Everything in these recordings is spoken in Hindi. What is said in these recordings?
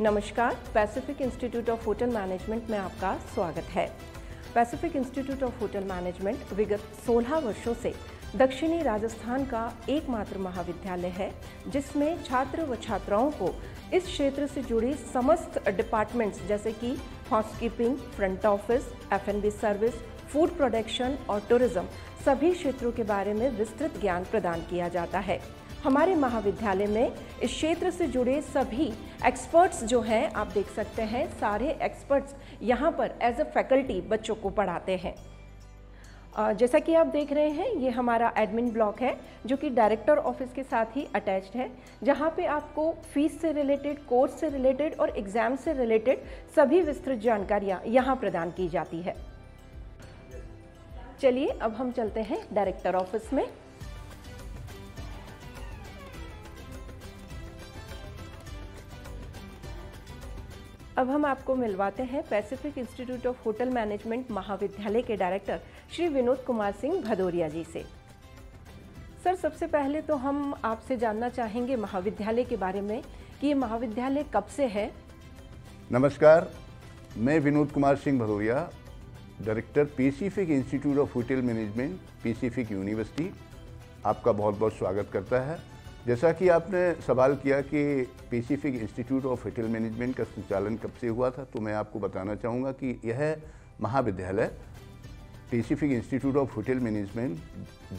नमस्कार, Pacific Institute of Hotel management में आपका स्वागत है। Pacific Institute of Hotel management विगत 16 वर्षों से दक्षिणी राजस्थान का एकमात्र महाविद्यालय है जिसमें छात्र व छात्राओं को इस क्षेत्र से जुड़ी समस्त डिपार्टमेंट्स जैसे कि housekeeping, front office, F&B service, food production और टूरिज्म सभी क्षेत्रों के बारे में विस्तृत ज्ञान प्रदान किया जाता है। हमारे महाविद्यालय में इस क्षेत्र से जुड़े सभी एक्सपर्ट्स जो हैं, आप देख सकते हैं, सारे एक्सपर्ट्स यहाँ पर एज अ फैकल्टी बच्चों को पढ़ाते हैं। जैसा कि आप देख रहे हैं, ये हमारा एडमिन ब्लॉक है जो कि डायरेक्टर ऑफिस के साथ ही अटैच्ड है, जहाँ पे आपको फीस से रिलेटेड, कोर्स से रिलेटेड और एग्ज़ाम से रिलेटेड सभी विस्तृत जानकारियाँ यहाँ प्रदान की जाती है। चलिए अब हम चलते हैं डायरेक्टर ऑफिस में। अब हम आपको मिलवाते हैं Pacific Institute of Hotel management महाविद्यालय के डायरेक्टर श्री विनोद कुमार सिंह भदौरिया जी से। सर, सबसे पहले तो हम आपसे जानना चाहेंगे महाविद्यालय के बारे में कि ये महाविद्यालय कब से है। नमस्कार, मैं Vinod Kumar Singh Bhadauria, director Pacific Institute of Hotel Management, Pacific university, आपका बहुत बहुत स्वागत करता है। जैसा कि आपने सवाल किया कि Pacific Institute of Hotel management का संचालन कब से हुआ था, तो मैं आपको बताना चाहूँगा कि यह महाविद्यालय Pacific Institute of Hotel Management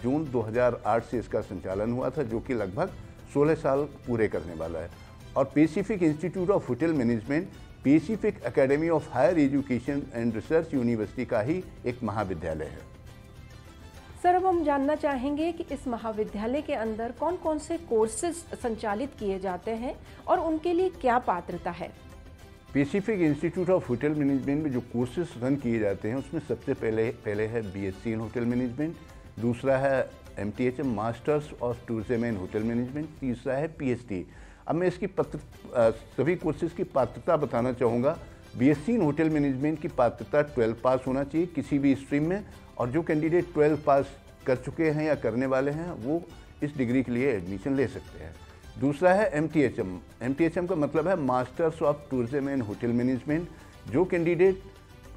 June 2008 से इसका संचालन हुआ था, जो कि लगभग 16 साल पूरे करने वाला है। और Pacific Institute of Hotel Management Pacific Academy of Higher Education and Research University का ही एक महाविद्यालय है। सर, अब हम जानना चाहेंगे कि इस महाविद्यालय के अंदर कौन कौन से कोर्सेज संचालित किए जाते हैं और उनके लिए क्या पात्रता है। Pacific Institute of Hotel management में जो कोर्सेज रन किए जाते हैं उसमें सबसे पहले है BSc इन होटल मैनेजमेंट, दूसरा है MTHM masters of tourism and hotel management, तीसरा है PhD। अब मैं इसकी सभी कोर्सेज की पात्रता बताना चाहूँगा। BSc इन होटल मैनेजमेंट की पात्रता 12 पास होना चाहिए किसी भी स्ट्रीम में, और जो कैंडिडेट 12 पास कर चुके हैं या करने वाले हैं वो इस डिग्री के लिए एडमिशन ले सकते हैं। दूसरा है MTHM का मतलब है masters of tourism and hotel management. जो कैंडिडेट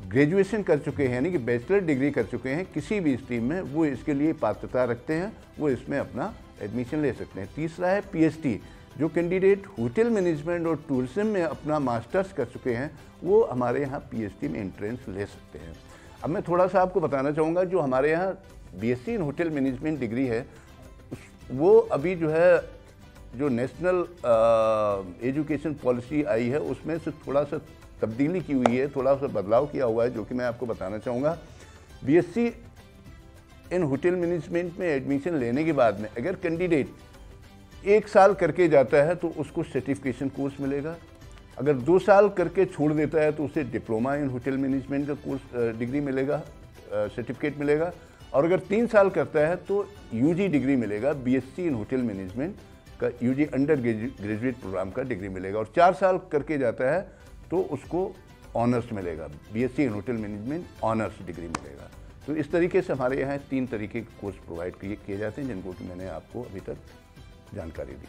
ग्रेजुएशन कर चुके हैं, यानी कि बैचलर डिग्री कर चुके हैं किसी भी स्ट्रीम में, वो इसके लिए पात्रता रखते हैं, वो इसमें अपना एडमिशन ले सकते हैं। तीसरा है PhD। जो कैंडिडेट होटल मैनेजमेंट और टूरिज्म में अपना मास्टर्स कर चुके हैं वो हमारे यहाँ PhD में एंट्रेंस ले सकते हैं। अब मैं थोड़ा सा आपको बताना चाहूँगा, जो हमारे यहाँ BSc इन होटल मैनेजमेंट डिग्री है वो अभी जो नेशनल एजुकेशन पॉलिसी आई है उसमें से थोड़ा सा तब्दीली की हुई है, थोड़ा सा बदलाव किया हुआ है, जो कि मैं आपको बताना चाहूँगा। BSc इन होटल मैनेजमेंट में एडमिशन लेने के बाद में अगर कैंडिडेट 1 साल करके जाता है तो उसको सर्टिफिकेशन कोर्स मिलेगा। अगर 2 साल करके छोड़ देता है तो उसे डिप्लोमा इन होटल मैनेजमेंट का कोर्स डिग्री मिलेगा, सर्टिफिकेट मिलेगा। और अगर 3 साल करता है तो UG डिग्री मिलेगा, BSc इन होटल मैनेजमेंट का UG अंडर ग्रेजुएट प्रोग्राम का डिग्री मिलेगा। और 4 साल करके जाता है तो उसको ऑनर्स मिलेगा, BSc इन होटल मैनेजमेंट ऑनर्स डिग्री मिलेगा। तो इस तरीके से हमारे यहाँ 3 तरीके के कोर्स प्रोवाइड किए जाते हैं, जिनको कि मैंने आपको अभी तक जानकारी दी।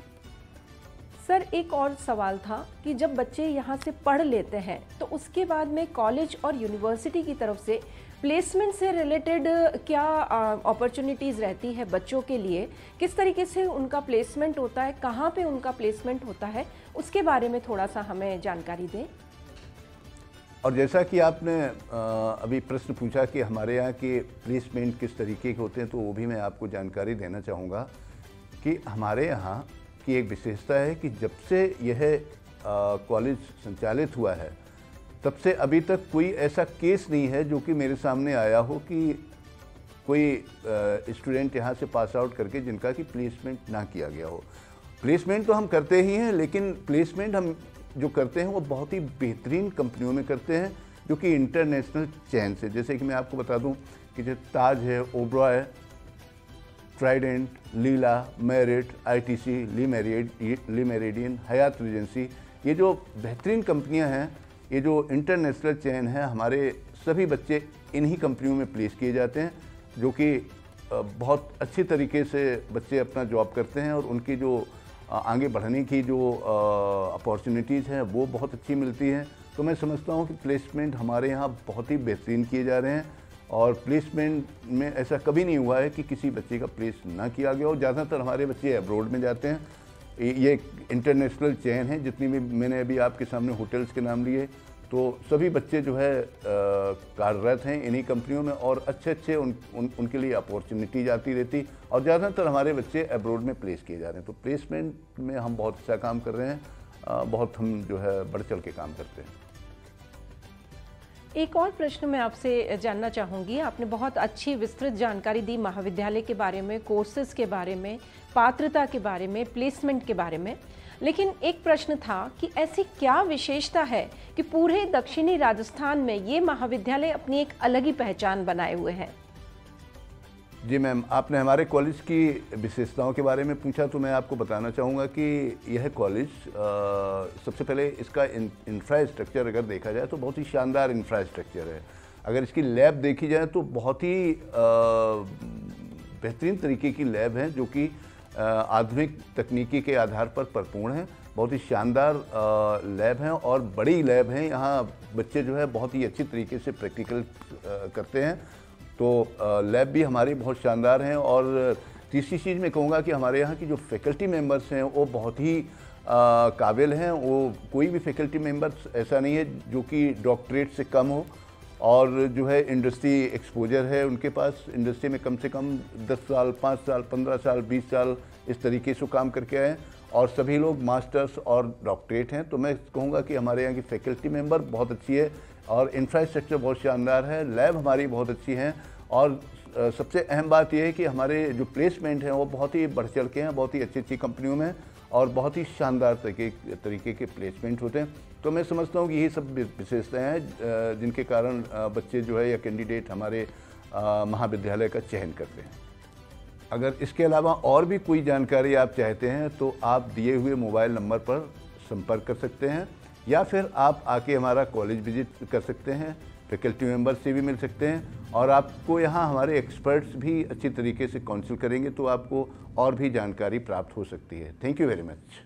सर, एक और सवाल था कि जब बच्चे यहाँ से पढ़ लेते हैं तो उसके बाद में कॉलेज और यूनिवर्सिटी की तरफ से प्लेसमेंट से रिलेटेड क्या अपॉर्चुनिटीज़ रहती है बच्चों के लिए, किस तरीके से उनका प्लेसमेंट होता है, कहाँ पे उनका प्लेसमेंट होता है, उसके बारे में थोड़ा सा हमें जानकारी दें। और जैसा कि आपने अभी प्रश्न पूछा कि हमारे यहाँ के प्लेसमेंट किस तरीके के होते हैं, तो वो भी मैं आपको जानकारी देना चाहूँगा कि हमारे यहाँ की एक विशेषता है कि जब से यह कॉलेज संचालित हुआ है तब से अभी तक कोई ऐसा केस नहीं है जो कि मेरे सामने आया हो कि कोई स्टूडेंट यहाँ से पास आउट करके जिनका कि प्लेसमेंट ना किया गया हो। प्लेसमेंट तो हम करते ही हैं, लेकिन प्लेसमेंट हम जो करते हैं वो बहुत ही बेहतरीन कंपनियों में करते हैं जो कि इंटरनेशनल चैन से, जैसे कि मैं आपको बता दूं कि जो ताज है, Oberoi, Trident, Leela, Marriott, ITC, Le Meridien, Hyatt Regency, ये जो बेहतरीन कंपनियां हैं, ये जो इंटरनेशनल चैन है, हमारे सभी बच्चे इन्हीं कंपनियों में प्लेस किए जाते हैं, जो कि बहुत अच्छी तरीके से बच्चे अपना जॉब करते हैं और उनकी जो आगे बढ़ने की जो अपॉर्चुनिटीज़ हैं वो बहुत अच्छी मिलती हैं। तो मैं समझता हूँ कि प्लेसमेंट हमारे यहाँ बहुत ही बेहतरीन किए जा रहे हैं और प्लेसमेंट में ऐसा कभी नहीं हुआ है कि किसी बच्चे का प्लेस ना किया गया हो। ज़्यादातर हमारे बच्चे अब्रॉड में जाते हैं। ये एक इंटरनेशनल चेन है, जितनी भी मैंने अभी आपके सामने होटल्स के नाम लिए, तो सभी बच्चे जो है कार्यरत हैं इन्हीं कंपनियों में और अच्छे उनके लिए अपॉर्चुनिटीज आती रहती और ज़्यादातर हमारे बच्चे अब्रॉड में प्लेस किए जा रहे हैं। तो प्लेसमेंट में हम बहुत अच्छा काम कर रहे हैं, बहुत हम जो है बढ़ चढ़ के काम करते हैं। एक और प्रश्न मैं आपसे जानना चाहूँगी। आपने बहुत अच्छी विस्तृत जानकारी दी महाविद्यालय के बारे में, कोर्सेज के बारे में, पात्रता के बारे में, प्लेसमेंट के बारे में। लेकिन एक प्रश्न था कि ऐसी क्या विशेषता है कि पूरे दक्षिणी राजस्थान में ये महाविद्यालय अपनी एक अलग ही पहचान बनाए हुए हैं? जी मैम, आपने हमारे कॉलेज की विशेषताओं के बारे में पूछा तो मैं आपको बताना चाहूँगा कि यह कॉलेज सबसे पहले इसका इंफ्रास्ट्रक्चर अगर देखा जाए तो बहुत ही शानदार इंफ्रास्ट्रक्चर है। अगर इसकी लैब देखी जाए तो बहुत ही बेहतरीन तरीके की लैब है जो कि आधुनिक तकनीकी के आधार पर परिपूर्ण है। बहुत ही शानदार लैब हैं और बड़ी लैब हैं। यहाँ बच्चे जो है बहुत ही अच्छी तरीके से प्रैक्टिकल करते हैं। तो लैब भी हमारी बहुत शानदार हैं। और तीसरी चीज़ मैं कहूँगा कि हमारे यहाँ की जो फैकल्टी मेंबर्स हैं वो बहुत ही काबिल हैं। वो कोई भी फैकल्टी मेंबर्स ऐसा नहीं है जो कि डॉक्टरेट से कम हो और जो है इंडस्ट्री एक्सपोजर है उनके पास। इंडस्ट्री में कम से कम 10 साल, 5 साल, 15 साल, 20 साल इस तरीके से काम करके आए और सभी लोग मास्टर्स और डॉक्टरेट हैं। तो मैं कहूँगा कि हमारे यहाँ की फैकल्टी मेंबर बहुत अच्छी है और इंफ्रास्ट्रक्चर बहुत शानदार है। लैब हमारी बहुत अच्छी हैं और सबसे अहम बात यह है कि हमारे जो प्लेसमेंट हैं वो बहुत ही बढ़ चढ़ के हैं, बहुत ही अच्छी कंपनियों में और बहुत ही शानदार तरीके के प्लेसमेंट होते हैं। तो मैं समझता हूँ कि यही सब विशेषताएं हैं जिनके कारण बच्चे जो है या कैंडिडेट हमारे महाविद्यालय का चयन करते हैं। अगर इसके अलावा और भी कोई जानकारी आप चाहते हैं तो आप दिए हुए मोबाइल नंबर पर संपर्क कर सकते हैं या फिर आप आके हमारा कॉलेज विजिट कर सकते हैं, फैकल्टी मेंबर से भी मिल सकते हैं और आपको यहाँ हमारे एक्सपर्ट्स भी अच्छी तरीके से काउंसिल करेंगे तो आपको और भी जानकारी प्राप्त हो सकती है। Thank you very much.